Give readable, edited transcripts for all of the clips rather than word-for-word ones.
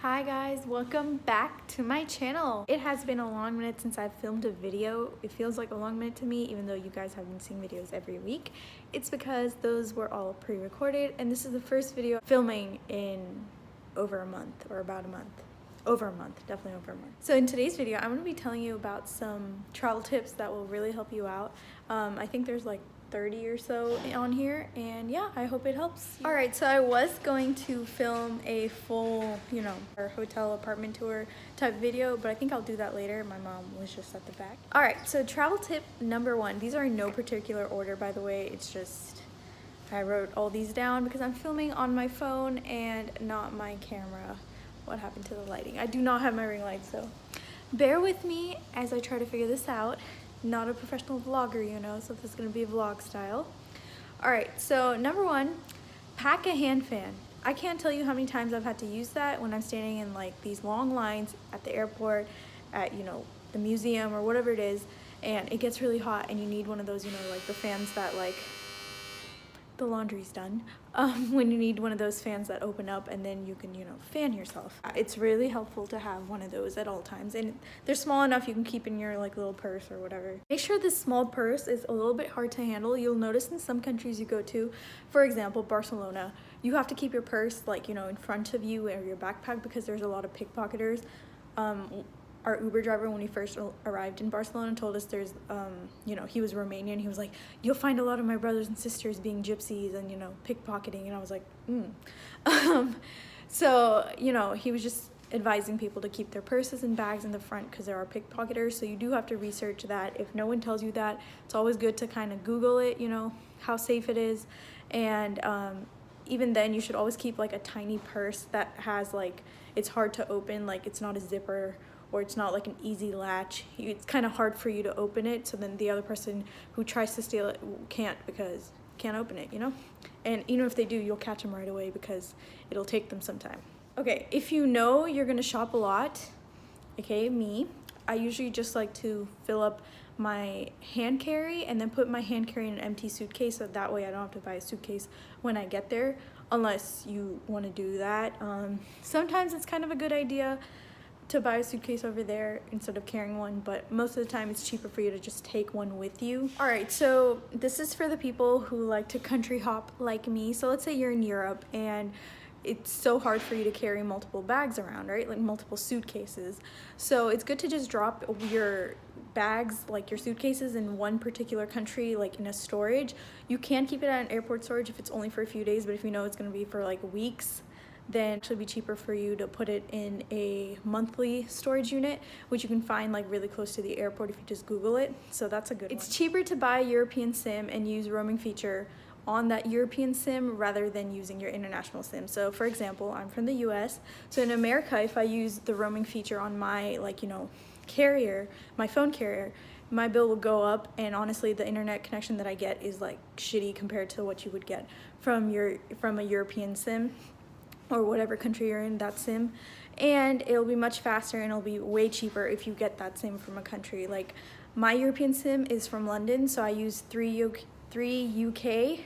Hi guys, welcome back to my channel. It has been a long minute since I've filmed a video. It feels like a long minute to me even though you guys have been seeing videos every week. It's because those were all pre-recorded and this is the first video filming in over a month or about a month. Over a month, definitely over a month. So in today's video, I'm going to be telling you about some travel tips that will really help you out. I think there's like 30 or so on here, and yeah, I hope it helps. All right, so I was going to film a full, or hotel apartment tour type video, but I think I'll do that later. My mom was just at the back. All right, so travel tip number one. These are in no particular order, by the way. It's just I wrote all these down because I'm filming on my phone and not my camera. What happened to the lighting? I do not have my ring light, so bear with me as I try to figure this out. Not a professional vlogger, so this is gonna be vlog style. All right, so number one, pack a hand fan. I can't tell you how many times I've had to use that when I'm standing in like these long lines at the airport, at the museum or whatever it is, and it gets really hot and you need one of those, like the fans that like the laundry's done, when you need one of those fans that open up and then you can fan yourself. It's really helpful to have one of those at all times, and they're small enough you can keep in your like little purse or whatever. Make sure this small purse is a little bit hard to handle. You'll notice in some countries you go to, for example Barcelona, you have to keep your purse like in front of you or your backpack because there's a lot of pickpocketers. Our Uber driver, when we first arrived in Barcelona, told us there's, he was Romanian. He was like, you'll find a lot of my brothers and sisters being gypsies and, pickpocketing. And I was like, So, he was just advising people to keep their purses and bags in the front because there are pickpocketers. So you do have to research that. If no one tells you that, it's always good to kind of Google it, how safe it is. And even then, you should always keep like a tiny purse that has like, it's hard to open, like it's not a zipper, or it's not like an easy latch. It's kind of hard for you to open it, so then the other person who tries to steal it can't open it, And even if they do, you'll catch them right away because it'll take them some time. Okay, if you're gonna shop a lot, okay, me, I usually just like to fill up my hand carry and then put my hand carry in an empty suitcase, so that way I don't have to buy a suitcase when I get there, unless you want to do that. Sometimes it's kind of a good idea to buy a suitcase over there instead of carrying one, but most of the time it's cheaper for you to just take one with you. All right, so this is for the people who like to country hop like me. So let's say you're in Europe and it's so hard for you to carry multiple bags around, right? Like multiple suitcases. So it's good to just drop your bags, like your suitcases, in one particular country, like in a storage. You can keep it at an airport storage if it's only for a few days, but if you know it's gonna be for like weeks, then it should be cheaper for you to put it in a monthly storage unit, which you can find like really close to the airport if you just Google it. So that's a good one. It's cheaper to buy a European SIM and use roaming feature on that European SIM rather than using your international SIM. So for example, I'm from the US. So in America, if I use the roaming feature on my carrier, my phone carrier, my bill will go up, and honestly the internet connection that I get is like shitty compared to what you would get from a European SIM or whatever country you're in, that SIM, and it'll be much faster and it'll be way cheaper if you get that SIM from a country. Like my European SIM is from London, so I use 3 UK.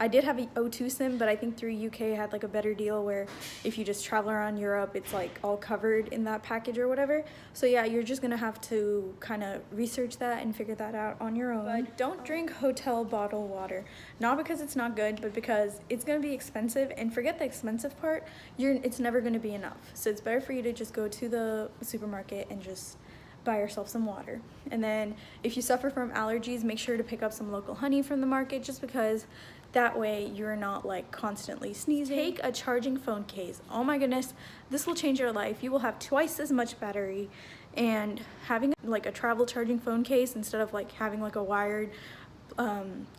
I did have a O2 SIM, but I think 3 UK had like a better deal where if you just travel around Europe, it's like all covered in that package or whatever. So yeah, you're just gonna have to kind of research that and figure that out on your own. But don't drink hotel bottled water. Not because it's not good, but because it's gonna be expensive, and forget the expensive part, it's never gonna be enough. So it's better for you to just go to the supermarket and just buy yourself some water. And then if you suffer from allergies, make sure to pick up some local honey from the market, just because that way you're not like constantly sneezing. Take a charging phone case. Oh my goodness, this will change your life. You will have twice as much battery, and having like a travel charging phone case instead of like having like a wired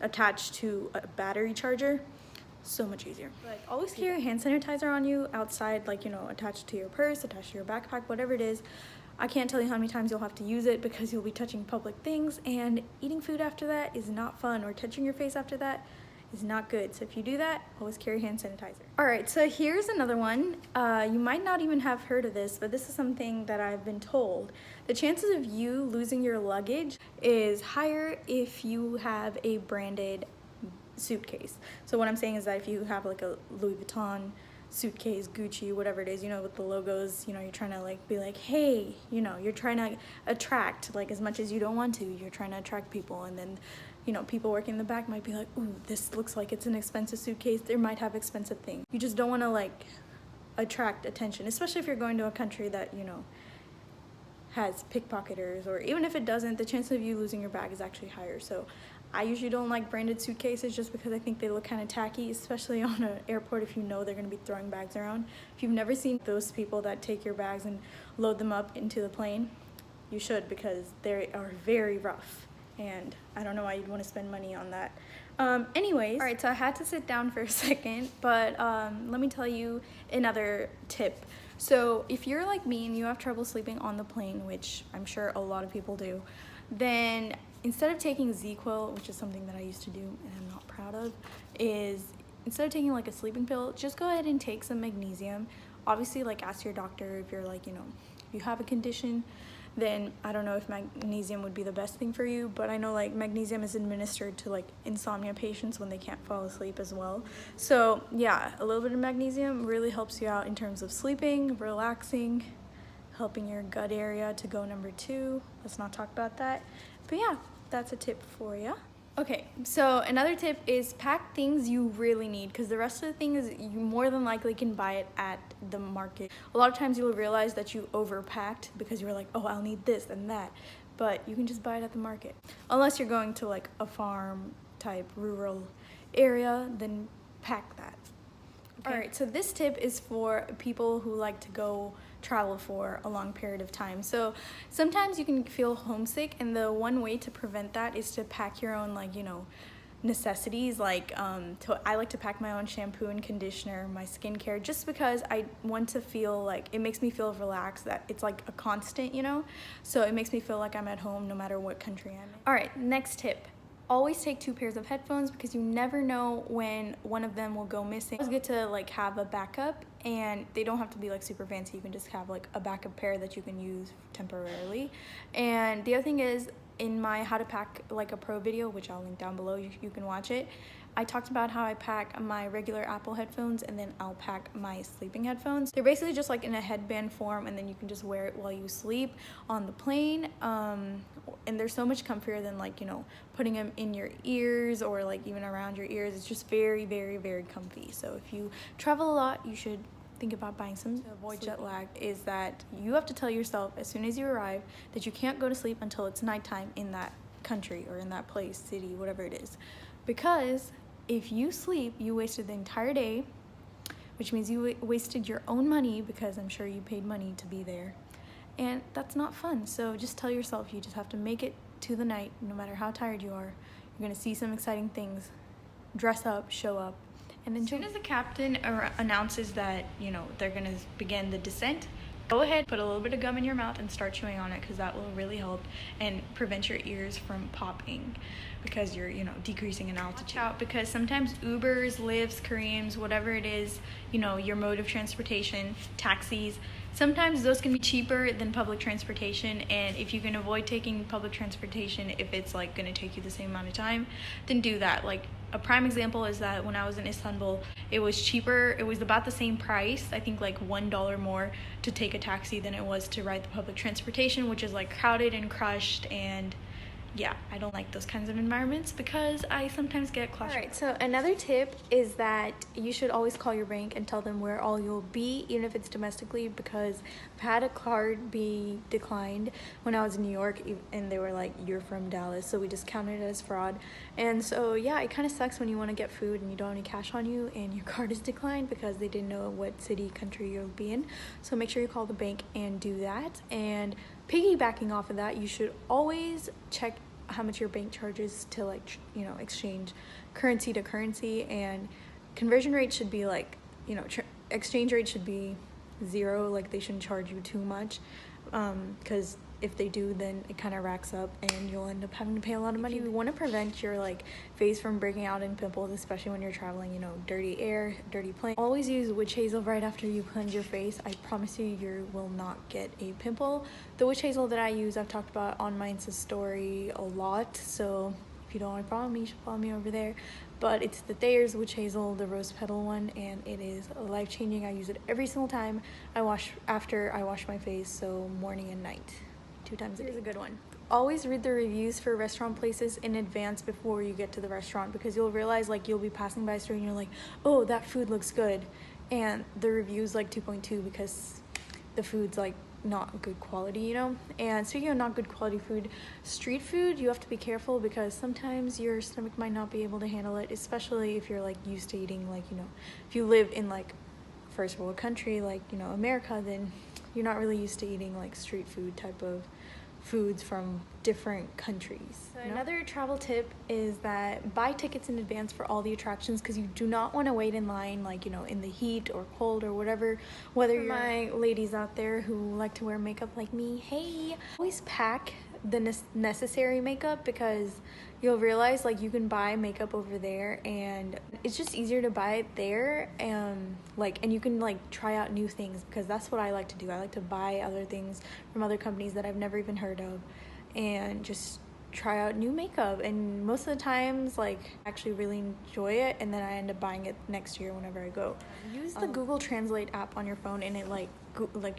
attached to a battery charger, so much easier. But always carry hand sanitizer on you outside, like attached to your purse, attached to your backpack, whatever it is. I can't tell you how many times you'll have to use it because you'll be touching public things, and eating food after that is not fun, or touching your face after that is not good. So if you do that, always carry hand sanitizer. All right, so here's another one. You might not even have heard of this, but this is something that I've been told. The chances of you losing your luggage is higher if you have a branded suitcase. So what I'm saying is that if you have like a Louis Vuitton suitcase, Gucci, whatever it is, you know, with the logos, you know, you're trying to like be like, hey, you know, you're trying to attract, like, as much as you don't want to, you're trying to attract people. And then, you know, people working in the back might be like, ooh, this looks like it's an expensive suitcase, they might have expensive things. You just don't want to like attract attention, especially if you're going to a country that, you know, has pickpocketers, or even if it doesn't, the chance of you losing your bag is actually higher. So I usually don't like branded suitcases just because I think they look kind of tacky, especially on an airport if you know they're going to be throwing bags around. If you've never seen those people that take your bags and load them up into the plane, you should, because they are very rough, and I don't know why you'd want to spend money on that. Anyways, all right, so I had to sit down for a second, but let me tell you another tip. So if you're like me and you have trouble sleeping on the plane, which I'm sure a lot of people do, then instead of taking ZQuil, which is something that I used to do and I'm not proud of, is instead of taking like a sleeping pill, just go ahead and take some magnesium. Obviously, like, ask your doctor if you're like, you know, if you have a condition, then I don't know if magnesium would be the best thing for you, but I know like magnesium is administered to like insomnia patients when they can't fall asleep as well. So yeah, a little bit of magnesium really helps you out in terms of sleeping, relaxing, helping your gut area to go number 2. Let's not talk about that. But yeah, that's a tip for you. Okay, so another tip is pack things you really need, because the rest of the things you more than likely can buy it at the market. A lot of times you'll realize that you overpacked because you were like, oh, I'll need this and that, but you can just buy it at the market. Unless you're going to like a farm type rural area, then pack that. Okay. All right, so this tip is for people who like to go travel for a long period of time. So sometimes you can feel homesick, and the one way to prevent that is to pack your own, like, you know, necessities. Like I like to pack my own shampoo and conditioner, my skincare, just because I want to feel like, it makes me feel relaxed, that it's like a constant, you know, so it makes me feel like I'm at home no matter what country I'm in. All right, next tip. Always take 2 pairs of headphones, because you never know when one of them will go missing. It's good to like have a backup, and they don't have to be like super fancy. You can just have like a backup pair that you can use temporarily. And the other thing is, in my how to pack like a pro video, which I'll link down below, you can watch it, I talked about how I pack my regular Apple headphones, and then I'll pack my sleeping headphones. They're basically just like in a headband form, and then you can just wear it while you sleep on the plane. And they're so much comfier than, like, you know, putting them in your ears or like even around your ears. It's just very, very, very comfy. So if you travel a lot, you should think about buying some. To avoid jet lag is that you have to tell yourself as soon as you arrive that you can't go to sleep until it's nighttime in that country or in that place, city, whatever it is. Because if you sleep, you wasted the entire day, which means you wasted your own money, because I'm sure you paid money to be there. And that's not fun. So just tell yourself you just have to make it to the night, no matter how tired you are. You're gonna see some exciting things. Dress up, show up, and enjoy. As soon as the captain announces that, you know, they're gonna begin the descent, go ahead, put a little bit of gum in your mouth and start chewing on it, because that will really help and prevent your ears from popping, because you're, you know, decreasing in altitude. Watch out, because sometimes Ubers, Lyfts, Careems, whatever it is, you know, your mode of transportation, taxis, sometimes those can be cheaper than public transportation. And if you can avoid taking public transportation, if it's like going to take you the same amount of time, then do that. Like a prime example is that when I was in Istanbul, it was cheaper. It was about the same price, I think like $1 more to take a taxi than it was to ride the public transportation, which is like crowded and crushed. And yeah, I don't like those kinds of environments because I sometimes get claustrophobic. Alright, so another tip is that you should always call your bank and tell them where all you'll be, even if it's domestically, because I've had a card be declined when I was in New York, and they were like, you're from Dallas, so we just counted it as fraud. And so yeah, it kind of sucks when you want to get food and you don't have any cash on you and your card is declined because they didn't know what city, country you'll be in. So make sure you call the bank and do that. And piggybacking off of that, you should always check how much your bank charges to, like, you know, exchange currency to currency, and conversion rate should be like, you know, exchange rate should be 0. Like, they shouldn't charge you too much, because if they do, then it kind of racks up and you'll end up having to pay a lot of money. If you want to prevent your like face from breaking out in pimples, especially when you're traveling, you know, dirty air, dirty plane, always use witch hazel right after you cleanse your face. I promise you will not get a pimple. The witch hazel that I use, I've talked about on my Insta story a lot, so If you don't want to follow me, you should follow me over there. But it's the Thayer's Witch Hazel, the rose petal one, and it is life-changing. I use it every single time after I wash my face, so morning and night, 2 times a day. Here's a good one. Always read the reviews for restaurant places in advance before you get to the restaurant, because you'll realize, like, you'll be passing by a store and you're like, oh, that food looks good, and the review's like 2.2 because the food's like not good quality, you know. And speaking of not good quality food, street food, you have to be careful because sometimes your stomach might not be able to handle it, especially if you're like used to eating, like, you know, if you live in like first world country like, you know, America, then you're not really used to eating like street food type of foods from different countries. So another travel tip is that buy tickets in advance for all the attractions, because you do not want to wait in line, like, you know, in the heat or cold or whatever. Whether you're my ladies out there who like to wear makeup like me, hey, always pack the necessary makeup, because you'll realize, like, you can buy makeup over there and it's just easier to buy it there, and you can like try out new things, because that's what I like to do. I like to buy other things from other companies that I've never even heard of and just try out new makeup, and most of the times, like, I actually really enjoy it, and then I end up buying it next year whenever I go. Use the Google Translate app on your phone, and it like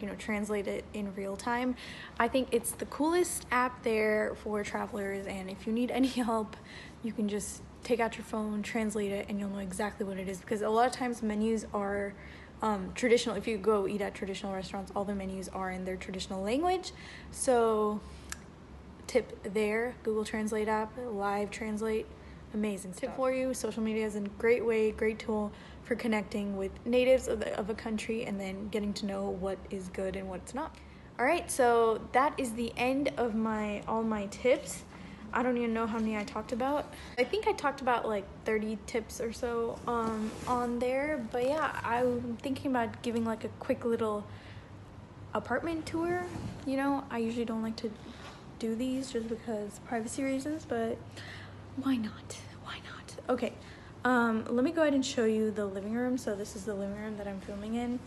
you know, translate it in real time. I think it's the coolest app there for travelers, and if you need any help, you can just take out your phone, translate it, and you'll know exactly what it is, because a lot of times menus are traditional. If you go eat at traditional restaurants, all the menus are in their traditional language. So tip there, Google Translate app, live translate, amazing stuff. Tip for you, social media is a great tool for connecting with natives of a country and then getting to know what is good and what's not. All right, so that is the end of all my tips. I don't even know how many I talked about. I think I talked about like 30 tips or so on there, but yeah, I'm thinking about giving like a quick little apartment tour. You know, I usually don't like to do these just because privacy reasons, but why not? Okay, let me go ahead and show you the living room. So this is the living room that I'm filming in.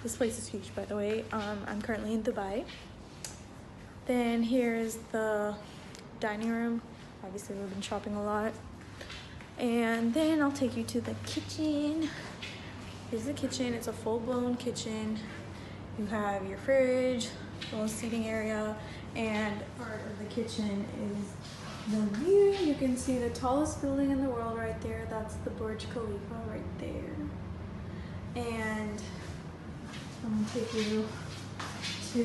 This place is huge, by the way. I'm currently in Dubai. Then here's the dining room. Obviously we've been shopping a lot. And then I'll take you to the kitchen. Here's the kitchen. It's a full-blown kitchen. You have your fridge, a little seating area, and part of the kitchen is the view. You can see the tallest building in the world right there. That's the Burj Khalifa right there. And I'm gonna take you to,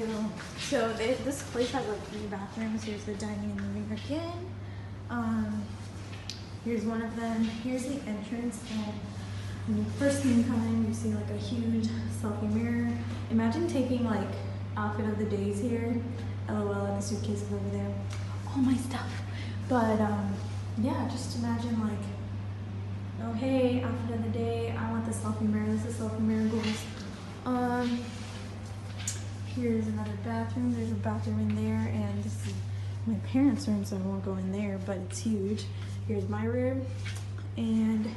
this place has like 3 bathrooms. Here's the dining and living room again. Here's one of them. Here's the entrance, and when you first thing you come in, you see like a huge selfie mirror. Imagine taking like outfit of the days here. LOL, and the suitcases over there. All my stuff. But yeah, just imagine like, oh hey, outfit of the day, I want the selfie mirror. This is selfie mirror goals. Here's another bathroom. There's a bathroom in there, and this is my parents' room, so I won't go in there, but it's huge. Here's my room, and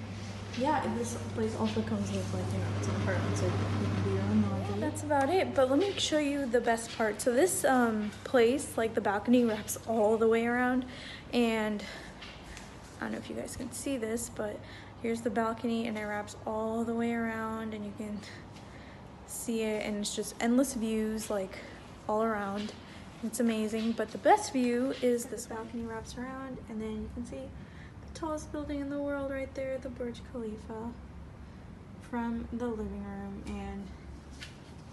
yeah, this place also comes with, like, you know, it's an apartment, so you can do your own laundry. That's about it, but let me show you the best part. So this place, like, the balcony wraps all the way around, and I don't know if you guys can see this, but here's the balcony, and it wraps all the way around, and you can see it, and it's just endless views, like, all around. It's amazing, but the best view is this balcony wraps around, and then you can see the tallest building in the world right there, the Burj Khalifa, from the living room. And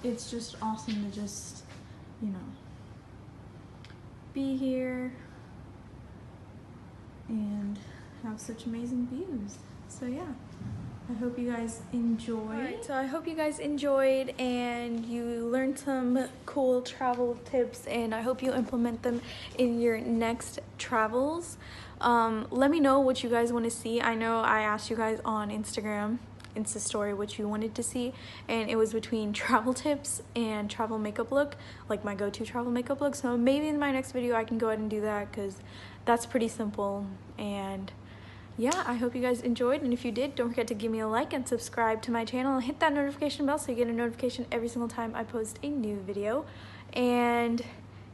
it's just awesome to just, you know, be here and have such amazing views. So yeah, I hope you guys enjoyed. So I hope you guys enjoyed and you learned some cool travel tips, and I hope you implement them in your next travels. Let me know what you guys want to see. I know I asked you guys on Insta story what you wanted to see, and it was between travel tips and travel makeup look, like my go-to travel makeup look. So maybe in my next video I can go ahead and do that, because that's pretty simple. And yeah, I hope you guys enjoyed, and if you did, don't forget to give me a like and subscribe to my channel and hit that notification bell so you get a notification every single time I post a new video. And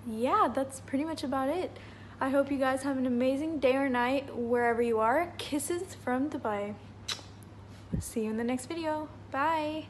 yeah, that's pretty much about it. I hope you guys have an amazing day or night wherever you are. Kisses from Dubai. See you in the next video. Bye.